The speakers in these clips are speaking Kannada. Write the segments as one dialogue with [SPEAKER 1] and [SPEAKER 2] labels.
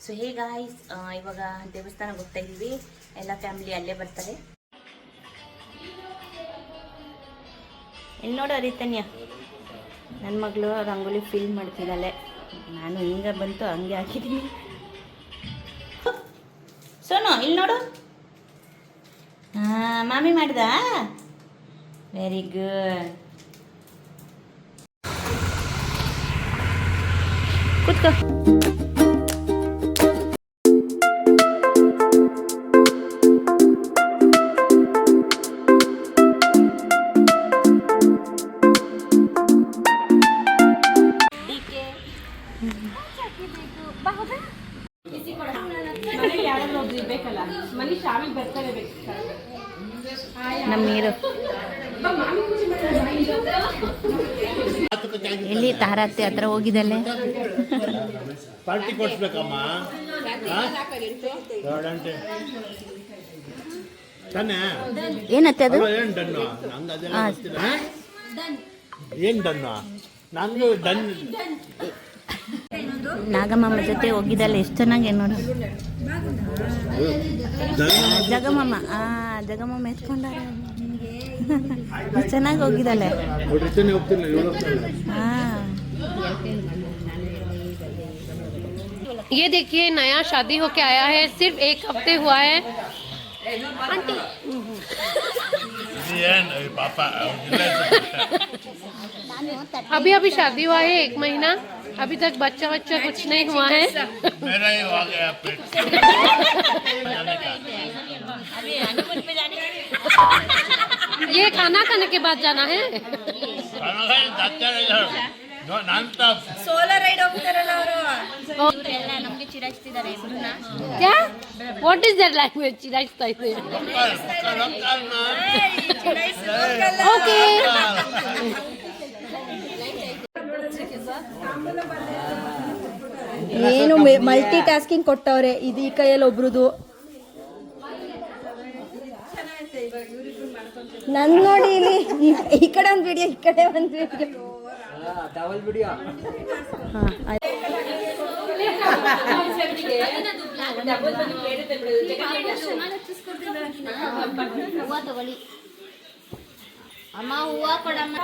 [SPEAKER 1] ಸೊ ಹೇ ಗಾಯ್ಸ್, ಇವಾಗ ದೇವಸ್ಥಾನಕ್ಕೆ ಹೋಗ್ತಾ ಇದೀವಿ. ಎಲ್ಲ ಫ್ಯಾಮಿಲಿ ಅಲ್ಲೇ ಬರ್ತಾರೆ. ಇಲ್ಲಿ ನೋಡು ಹರಿತನ್ಯ, ನನ್ನ ಮಗಳು ರಂಗೋಲಿ ಫಿಲ್ ಮಾಡ್ತಿದ್ದಾಳೆ. ನಾನು ಹಿಂಗೆ ಬಂತು ಹಂಗೆ ಹಾಕಿದ್ದೀನಿ. ಸೋನು ಇಲ್ಲಿ ನೋಡು. ಹಾಂ, ಮಾಮಿ ಮಾಡ್ದ. Very good. ಕೂತ್ಕೋ. ನಮ್ಮ ನೀರು ಎಲ್ಲಿ ತಾರತ್ತೆ ಹತ್ರ ಹೋಗಿದ್ದಲ್ಲೇ.
[SPEAKER 2] ಪಾರ್ಟಿ ಕೊಡ್ಸ್ಬೇಕಮ್ಮ.
[SPEAKER 1] ಏನತ್ತೆ ಅದು?
[SPEAKER 2] ಏನು ಡನ್ನು? ಏನು ಡನ್ನು? ನಂದು ಡನ್.
[SPEAKER 1] ನಾಗಮ್ಮಮ್ಮ ಜೊತೆ ಹೋಗಿದ್ದಲ್ಲ, ಎಷ್ಟು ಚೆನ್ನಾಗಿ ನೋಡು. ಜಗಮಮ್ಮ, ಜಗಮಮ್ಮ ಎತ್ಕೊಂಡಾರ. ಚೆನ್ನಾಗಿ ಹೋಗಿದ್ದಾಳೆ.
[SPEAKER 3] ये देखिए, नया शादी होके आया है, सिर्फ 1 हफ्ते हुआ है. आंटी अभी अभी शादी हुआ है, 1 महीना. अभी तक बच्चा कुछ नहीं हुआ है.
[SPEAKER 2] मेरा ही हो गया पेट.
[SPEAKER 3] ये खाना खाने के बाद जाना है.
[SPEAKER 1] ಸೋಲಾರ್ ರೈಡ್ ಹೋಗ್ತಾರಲ್ಲ ಅವರು. ನಮಗೆ ಚಿರಾಯಿಸ್ತಿದ್ದಾರೆ.
[SPEAKER 3] क्या? What is that language? ಚಿರಾಯಿಸ್ತಾ ಇದೆ. ಓಕೆ.
[SPEAKER 4] ಏನು ಮಲ್ಟಿ ಟಾಸ್ಕಿಂಗ್ ಕೊಟ್ಟವ್ರೆ. ಇದು ಈ ಕೈಯಲ್ಲಿ ಒಬ್ರದು. ನನ್ ನೋಡಿ ಇಲ್ಲಿ ಈ ಕಡೆ ಒಂದು ವಿಡಿಯೋ, ಈ ಕಡೆ ಒಂದು ವಿಡಿಯೋ. Double video.
[SPEAKER 1] ಹೂವ ತಗೊಳ್ಳಿ ಅಮ್ಮ, ಹೂವ ಕೊಡಮ್ಮ.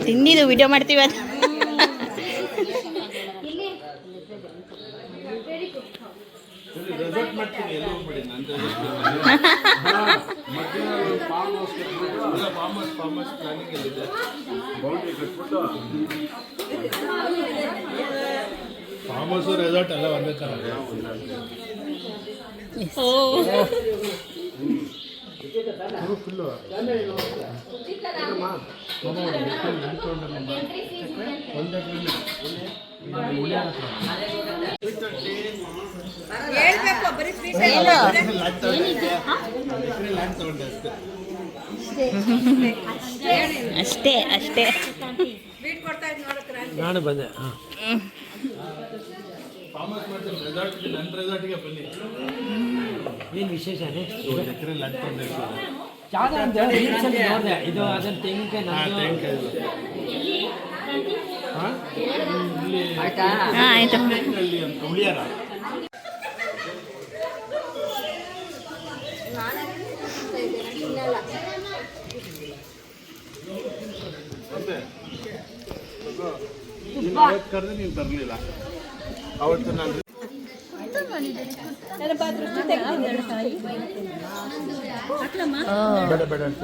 [SPEAKER 1] ತಿಂದಿದ್ದು ವಿಡಿಯೋ ಮಾಡ್ತೀವಿ ಅದು.
[SPEAKER 2] ಫಾರ್ಮ್ ಹೌಸ್ ರೆಸಾರ್ಟ್ ಎಲ್ಲ ಒಂದೇ ಥರ. ಫುಲ್ಲು
[SPEAKER 1] ಅಷ್ಟೇ ಅಷ್ಟೇ.
[SPEAKER 2] ನಾನು ಬಂದೆ ನನ್ನ ರೆಸಾರ್ಟ್ಗೆ ಬನ್ನಿ.
[SPEAKER 5] ಏನು ವಿಶೇಷನೇ
[SPEAKER 2] ಎಕರೆ ಲಟ್ ತಂದಿರ್ತಾರೆ.
[SPEAKER 5] ನೋಡಿದೆ ಇದು ಅದನ್ನ ತೆಂಗಿನಕಾಯಿ
[SPEAKER 1] ಆಯ್ತು.
[SPEAKER 2] ಉಳಿಯಾರ ಕರೆದು ನೀವು ಬರಲಿಲ್ಲ ಅವತ್ತು ನಾನು ಬೇಡ ಬೇಡ ಅಂತ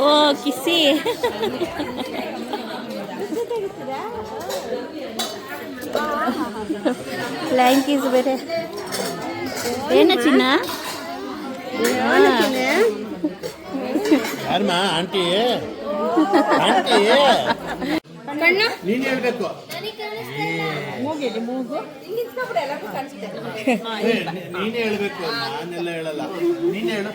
[SPEAKER 1] ಓ ಕಿಸಿ ಫ್ಲ್ಯಾಂಕೀಸ್ ಬೇರೆ ಏನ ಚಿನ್ನ
[SPEAKER 2] ಯಾರಮ್ಮ ಆಂಟಿ ಆಂಟಿ ನೀನು ಹೇಳ್ಬೇಕು. ನೀನೇ ಹೇಳ್ಬೇಕು, ನಾನೆಲ್ಲ ಹೇಳಲ್ಲ. ನೀನೇ ಹೇಳು.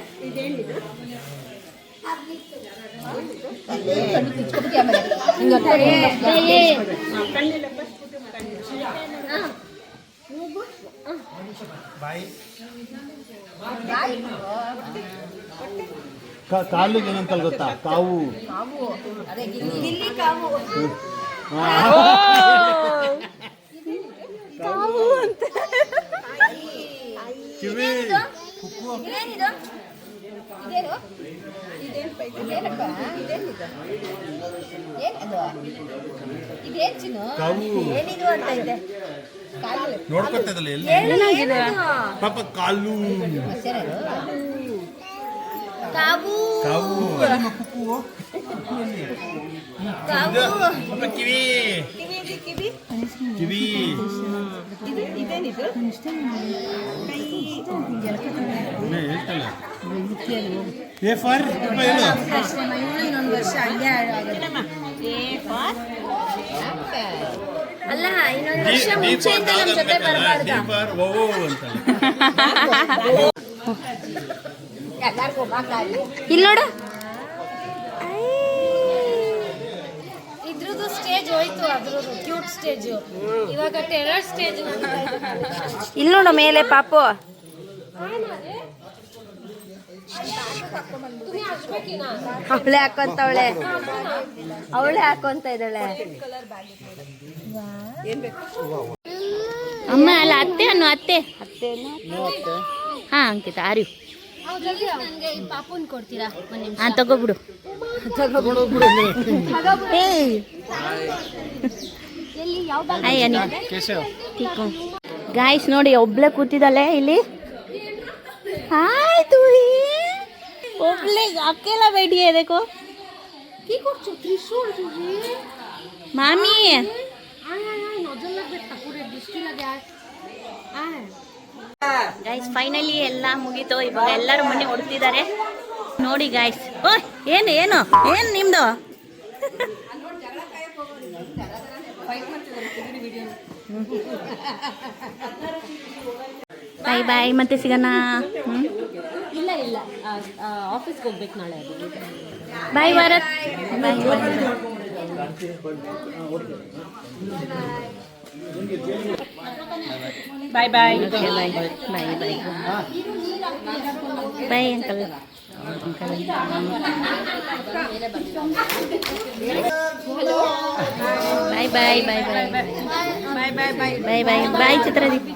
[SPEAKER 2] ಕಾಲಿಗೆ ಏನಂತ ಗೊತ್ತಾ? ಕಾವು. ಕಿವಿ ನೋಡ್ಕೊತದಲ್ಲ ಎಲ್ಲಿ ಪಾಪ ಕಾಲು ಕಾವು ಕಿವಿ ಕಿವಿ ಎ ಫಾರ್
[SPEAKER 4] ಇನ್ನೊಂದು ವರ್ಷ ಹಂಗೆ ಅಲ್ಲ ಇನ್ನೊಂದು ವರ್ಷ ಮುಂಚೆಯಿಂದ ನಮ್ಮ ಜೊತೆ ಬರಬಾರ್ದು.
[SPEAKER 1] ಇಲ್ಲಿ ನೋಡು
[SPEAKER 3] ಇದ್ರದ್ದು ಸ್ಟೇಜ್ ಹೋಯ್ತು, ಅದ್ರದ್ದು ಕ್ಯೂಟ್ ಸ್ಟೇಜ್. ಇವಾಗ ಟೆರರ್ ಸ್ಟೇಜ್.
[SPEAKER 1] ಇಲ್ಲಿ ನೋಡು ಮೇಲೆ ಪಾಪು. ಅವಳೆ ಹಾಕೊಂತವಳೆ, ಅವಳೆ ಹಾಕೊಂತ ಇದ್ದಾಳೆ. ಅಮ್ಮ ಅಲ್ಲ ಅತ್ತೆ ಅನ್ನು ಅತ್ತೆ ಹಾ ಅಂಕಿತ ಆರ್ಯು
[SPEAKER 3] ನನಗೆ ಈ ಪಾಪುನ್ ಕೊಡ್ತೀರಾ?
[SPEAKER 1] ಹಾ ತಗೋಬಿಡು. ಗಾಯ್ಸ್ ನೋಡಿ ಒಬ್ಳೆ ಕೂತಿದ್ದಾಳೆ ಇಲ್ಲಿ. ಆಯ್ತು ಒಬ್ಳೆ ಅಕ್ಕೆಲ್ಲ ಬೇಡಿಯೇ देखो मामी ಗೈಸ್ ಫೈನಲಿ ಎಲ್ಲ ಮುಗೀತು. ಇವಾಗ ಎಲ್ಲರೂ ಮನೆ ಹೊಡ್ತಿದ್ದಾರೆ ನೋಡಿ ಗಾಯ್ಸ್. ಓ ಏನು ಏನು ಏನು ನಿಮ್ದು? ಬಾಯ್ ಬಾಯ್, ಮತ್ತೆ ಸಿಗೋಣ.
[SPEAKER 3] ಇಲ್ಲ ಇಲ್ಲ, ಆಫೀಸ್ಗೆ ಹೋಗ್ಬೇಕು ನಾಳೆ.
[SPEAKER 1] ಬಾಯ್ ಭಾರತ್. ಬಾಯ್
[SPEAKER 3] bye bye
[SPEAKER 1] bye bye bye bye uncle. ಬಾಯ್ bye bye bye bye bye ಬಾಯ್ ಚಿತ್ರದೀಪ್.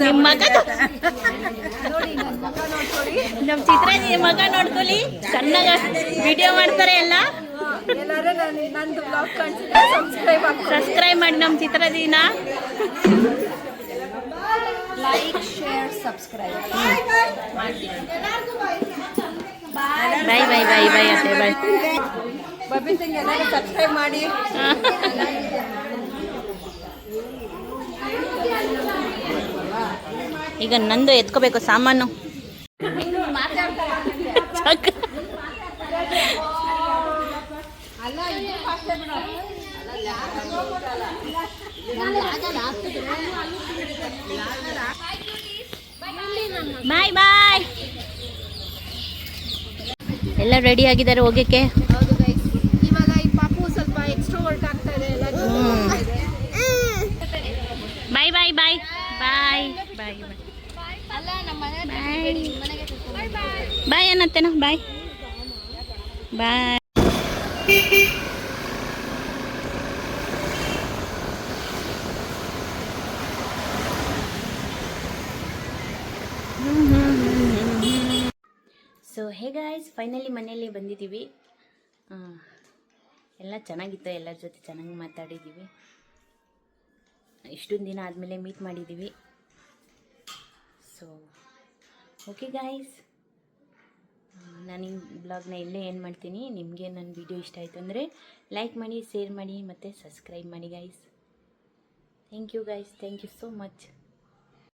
[SPEAKER 1] ನಿಮ್ಮ ಮಗ ನಮ್ಮ ಚಿತ್ರದೀಪ್ ಮಗ ನೋಡ್ಕೊಳ್ಳಿ, ಚೆನ್ನಾಗ ವಿಡಿಯೋ ಮಾಡ್ತಾರೆ ಎಲ್ಲ. ಸಬ್ಸ್ಕ್ರೈಬ್ ಮಾಡಿ ನಮ್ಮ ಚಿತ್ರದೀನ.
[SPEAKER 4] Like share subscribe.
[SPEAKER 1] Bye bye bye bye ಅತ್ತೆ ಬಾಯ್.
[SPEAKER 4] ಬಬ್ಬಿ ಸಿಂಗ್ ಎಲ್ಲರೂ ಸಬ್ಸ್ಕ್ರೈಬ್ ಮಾಡಿ.
[SPEAKER 1] ಈಗ ನಂದು ಎತ್ಕೋಬೇಕು ಸಾಮಾನು. ಬಾಯ್ ಬಾಯ್. ಎಲ್ಲ ರೆಡಿ ಆಗಿದ್ದಾರೆ ಹೋಗೋಕ್ಕೆ.
[SPEAKER 3] ಹೌದು ಗೈಸ್, ಇವಾಗ ಈ ಪಾಪು ಸ್ವಲ್ಪ ಎಕ್ಸ್ಟ್ರೋವರ್ಟ್ ಆಗ್ತಾ ಇದೆ, ಎಲ್ಲ
[SPEAKER 1] ಬಾಯ್ ಬಾಯ್ ಬಾಯ್ ಬಾಯ್ ಬಾಯ್ ಬಾಯ್ ಅನ್ನತ್ತೇನೋ ಬಾಯ್ ಬಾಯ್. ಸೊ ಹೇ ಗಾಯ್ಸ್, ಫೈನಲಿ ಮನೆಯಲ್ಲಿ ಬಂದಿದ್ದೀವಿ. ಎಲ್ಲ ಚೆನ್ನಾಗಿತ್ತು, ಎಲ್ಲರ ಜೊತೆ ಚೆನ್ನಾಗಿ ಮಾತಾಡಿದ್ದೀವಿ. ಇಷ್ಟೊಂದು ದಿನ ಆದಮೇಲೆ ಮೀಟ್ ಮಾಡಿದ್ದೀವಿ. ಸೊ ಓಕೆ ಗಾಯ್ಸ್, ನಾನು ಈ ಬ್ಲಾಗ್ನ ಇಲ್ಲೇ ಏನು ಮಾಡ್ತೀನಿ. ನಿಮಗೆ ನನ್ನ ವಿಡಿಯೋ ಇಷ್ಟ ಆಯಿತು ಅಂದರೆ ಲೈಕ್ ಮಾಡಿ, ಶೇರ್ ಮಾಡಿ ಮತ್ತು ಸಬ್ಸ್ಕ್ರೈಬ್ ಮಾಡಿ guys. Thank you guys, thank you so much.